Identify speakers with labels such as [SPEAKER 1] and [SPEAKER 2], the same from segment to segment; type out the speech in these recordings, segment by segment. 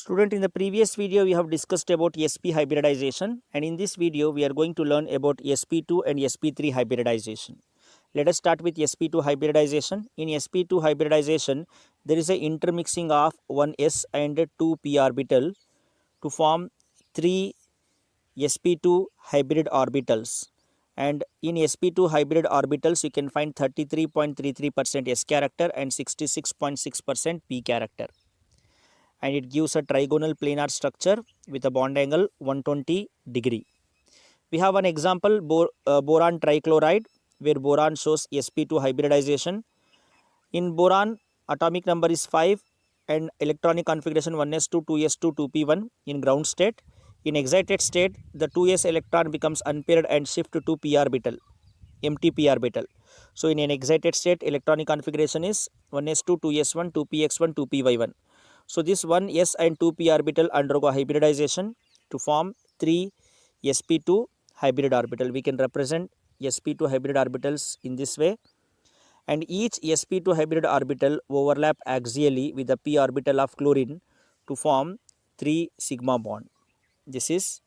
[SPEAKER 1] Student, in the previous video we have discussed about sp hybridization, and in this video we are going to learn about sp2 and sp3 hybridization. Let us start with sp2 hybridization. In sp2 hybridization, there is a intermixing of one s and two p orbital to form three sp2 hybrid orbitals. And in sp2 hybrid orbitals you can find 33.33% s character and 66.6% p character, and it gives a trigonal planar structure with a bond angle 120 degree. We have an example, boron trichloride, where boron shows sp2 hybridization. In boron, atomic number is 5 and electronic configuration 1s2, 2s2, 2p1 in ground state. In excited state, the 2s electron becomes unpaired and shift to p orbital, empty p orbital. So in an excited state, electronic configuration is 1s2, 2s1, 2px1, 2py1. So this 1s and 2p orbital undergo hybridization to form 3 sp2 hybrid orbital. We can represent sp2 hybrid orbitals in this way, and each sp2 hybrid orbital overlap axially with the p orbital of chlorine to form 3 sigma bond. This is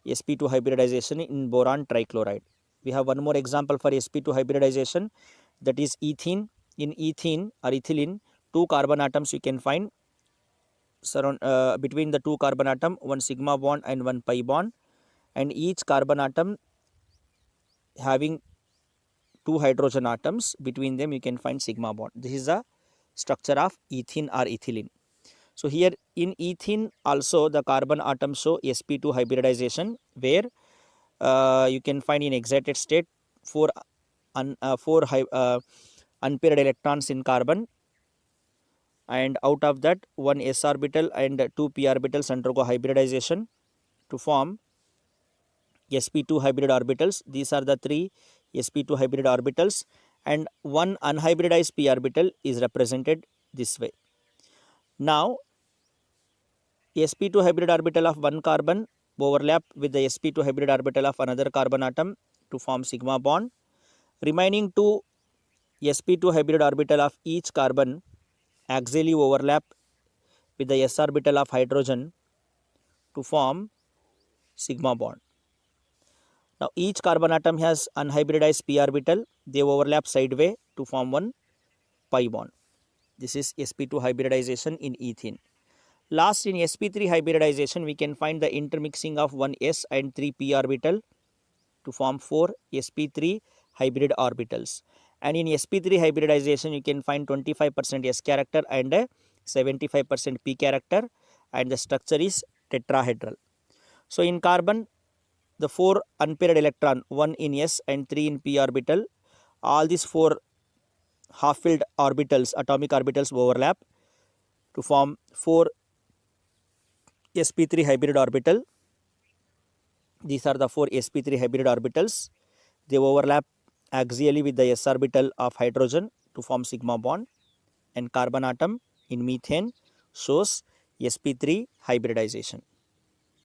[SPEAKER 1] sp2 hybridization in boron trichloride. We have one more example for sp2 hybridization, that is ethene. In ethene or ethylene, 2 carbon atoms you can find between the 2 carbon atom, one sigma bond and one pi bond, and each carbon atom having 2 hydrogen atoms. Between them you can find sigma bond. This is the structure of ethene or ethylene. So here in ethene also the carbon atoms show sp2 hybridization, where you can find in excited state 4 unpaired electrons in carbon, and out of that one s orbital and 2 p orbitals undergo hybridization to form sp2 hybrid orbitals. These are the 3 sp2 hybrid orbitals, and one unhybridized p orbital is represented this way. Now sp2 hybrid orbital of one carbon overlap with the sp2 hybrid orbital of another carbon atom to form sigma bond. Remaining 2 sp2 hybrid orbital of each carbon axially overlap with the s orbital of hydrogen to form sigma bond. Now each carbon atom has unhybridized p orbital. They overlap sideway to form one pi bond. This is sp2 hybridization in ethene. Last, in sp3 hybridization, we can find the intermixing of one s and 3 p orbital to form 4 sp3 hybrid orbitals. And in sp3 hybridization you can find 25% s character and 75% p character, and the structure is tetrahedral. So in carbon, the 4 unpaired electron, 1 in s and 3 in p orbital, all these 4 half-filled orbitals, atomic orbitals, overlap to form 4 sp3 hybrid orbital. These are the 4 sp3 hybrid orbitals. They overlap axially with the s orbital of hydrogen to form sigma bond, and carbon atom in methane shows sp3 hybridization.